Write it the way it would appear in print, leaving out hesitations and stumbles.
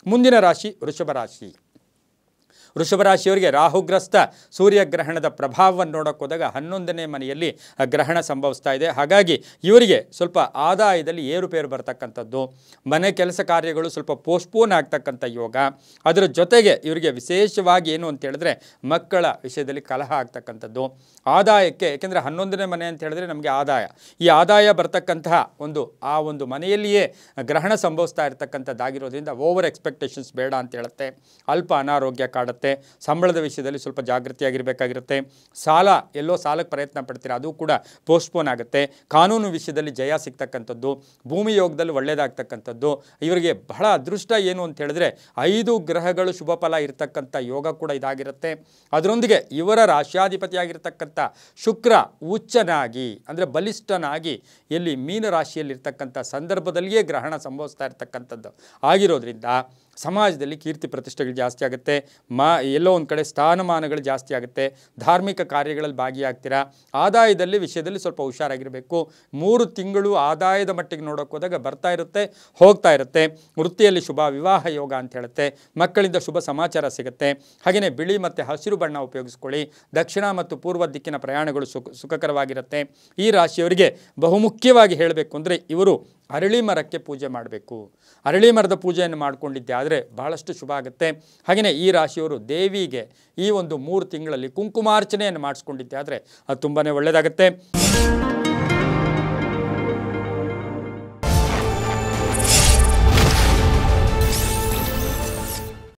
ಮುಂದಿನ ರಾಶಿ ವೃಷಭ ರಾಶಿ. ವೃಷಭ ರಾಶಿಯವರಿಗೆ ರಾಹುಗ್ರಸ್ತ ಸೂರ್ಯಗ್ರಹಣದ ಪ್ರಭಾವವನ್ನು ನೋಡೋಕೆ ಹೋದಾಗ 11ನೇ ಮನೆಯಲ್ಲಿ ಗ್ರಹಣ ಸಂಭವಿಸ್ತಾ ಇದೆ. ಹಾಗಾಗಿ ಇವರಿಗೆ ಸ್ವಲ್ಪ ಆದಾಯದಲ್ಲಿ ಏರುಪೇರು ಬರ್ತಕ್ಕಂಥದ್ದು, ಮನೆ ಕೆಲಸ ಕಾರ್ಯಗಳು ಸ್ವಲ್ಪ ಪೋಸ್ಟ್ಪೋನ್ ಆಗ್ತಕ್ಕಂಥ ಯೋಗ. ಅದರ ಜೊತೆಗೆ ಇವರಿಗೆ ವಿಶೇಷವಾಗಿ ಏನು ಅಂತ ಹೇಳಿದ್ರೆ ಮಕ್ಕಳ ವಿಷಯದಲ್ಲಿ ಕಲಹ ಆಗ್ತಕ್ಕಂಥದ್ದು. ಆದಾಯಕ್ಕೆ, ಏಕೆಂದರೆ 11ನೇ ಮನೆ ಅಂತ ಹೇಳಿದ್ರೆ ನಮಗೆ ಆದಾಯ, ಈ ಆದಾಯ ಬರ್ತಕ್ಕಂತಹ ಆ ಒಂದು ಮನೆಯಲ್ಲಿಯೇ ಗ್ರಹಣ ಸಂಭವಿಸ್ತಾ ಇರತಕ್ಕಂಥದ್ದಾಗಿರೋದ್ರಿಂದ ಓವರ್ ಎಕ್ಸ್ಪೆಕ್ಟೇಷನ್ಸ್ ಬೇಡ ಅಂತ ಹೇಳುತ್ತೆ. ಅಲ್ಪ ಅನಾರೋಗ್ಯ ಕಾಡುತ್ತೆ. ಸಂಬಳದ ವಿಷಯದಲ್ಲಿ ಸ್ವಲ್ಪ ಜಾಗೃತಿಯಾಗಿರಬೇಕಾಗಿರುತ್ತೆ. ಎಲ್ಲೋ ಸಾಲಕ್ಕೆ ಪ್ರಯತ್ನ ಪಡ್ತೀರಾ, ಅದು ಕೂಡ ಪೋಸ್ಟ್ಪೋನ್ ಆಗುತ್ತೆ. ಕಾನೂನು ವಿಷಯದಲ್ಲಿ ಜಯ ಸಿಗ್ತಕ್ಕಂಥದ್ದು, ಭೂಮಿ ಯೋಗದಲ್ಲಿ ಒಳ್ಳೆಯದಾಗ್ತಕ್ಕಂಥದ್ದು. ಇವರಿಗೆ ಬಹಳ ಅದೃಷ್ಟ ಏನು ಅಂತ ಹೇಳಿದ್ರೆ 5 ಗ್ರಹಗಳು ಶುಭ ಫಲ ಇರತಕ್ಕಂಥ ಯೋಗ ಕೂಡ ಇದಾಗಿರುತ್ತೆ. ಅದರೊಂದಿಗೆ ಇವರ ರಾಶ್ಯಾಧಿಪತಿಯಾಗಿರ್ತಕ್ಕಂಥ ಶುಕ್ರ ಉಚ್ಚನಾಗಿ ಅಂದರೆ ಬಲಿಷ್ಠನಾಗಿ ಎಲ್ಲಿ ಮೀನ ರಾಶಿಯಲ್ಲಿರ್ತಕ್ಕಂಥ ಸಂದರ್ಭದಲ್ಲಿಯೇ ಗ್ರಹಣ ಸಂಭವಿಸ್ತಾ ಇರತಕ್ಕಂಥದ್ದು ಆಗಿರೋದ್ರಿಂದ ಸಮಾಜದಲ್ಲಿ ಕೀರ್ತಿ ಪ್ರತಿಷ್ಠೆಗಳು ಜಾಸ್ತಿ ಆಗುತ್ತೆ. ಎಲ್ಲೋ ಒಂದು ಕಡೆ ಸ್ಥಾನಮಾನಗಳು ಜಾಸ್ತಿ ಆಗುತ್ತೆ. ಧಾರ್ಮಿಕ ಕಾರ್ಯಗಳಲ್ಲಿ ಭಾಗಿಯಾಗ್ತೀರಾ. ಆದಾಯದಲ್ಲಿ ವಿಷಯದಲ್ಲಿ ಸ್ವಲ್ಪ ಹುಷಾರಾಗಿರಬೇಕು. 3 ತಿಂಗಳು ಆದಾಯದ ಮಟ್ಟಿಗೆ ನೋಡೋಕೆ ಹೋದಾಗ ಬರ್ತಾ ಇರುತ್ತೆ, ಹೋಗ್ತಾ ಇರುತ್ತೆ. ವೃತ್ತಿಯಲ್ಲಿ ಶುಭ ವಿವಾಹ ಯೋಗ ಅಂತ ಹೇಳುತ್ತೆ. ಮಕ್ಕಳಿಂದ ಶುಭ ಸಮಾಚಾರ ಸಿಗುತ್ತೆ. ಹಾಗೆಯೇ ಬಿಳಿ ಮತ್ತು ಹಸಿರು ಬಣ್ಣ ಉಪಯೋಗಿಸ್ಕೊಳ್ಳಿ. ದಕ್ಷಿಣ ಮತ್ತು ಪೂರ್ವ ದಿಕ್ಕಿನ ಪ್ರಯಾಣಗಳು ಸುಖಕರವಾಗಿರುತ್ತೆ. ಈ ರಾಶಿಯವರಿಗೆ ಬಹುಮುಖ್ಯವಾಗಿ ಹೇಳಬೇಕು ಅಂದರೆ ಇವರು ಅರಳಿ ಮರಕ್ಕೆ ಪೂಜೆ ಮಾಡಬೇಕು. ಅರಳಿ ಮರದ ಪೂಜೆಯನ್ನು ಮಾಡಿಕೊಂಡಿದ್ದೆ ಆದರೆ ಬಹಳಷ್ಟು ಶುಭ ಆಗುತ್ತೆ. ಹಾಗೆಯೇ ಈ ರಾಶಿಯವರು ದೇವಿಗೆ ಈ ಒಂದು 3 ತಿಂಗಳಲ್ಲಿ ಕುಂಕುಮಾರ್ಚನೆಯನ್ನು ಮಾಡಿಸ್ಕೊಂಡಿದ್ದೆ ಆದರೆ ಅದು ತುಂಬಾ ಒಳ್ಳೆಯದಾಗುತ್ತೆ.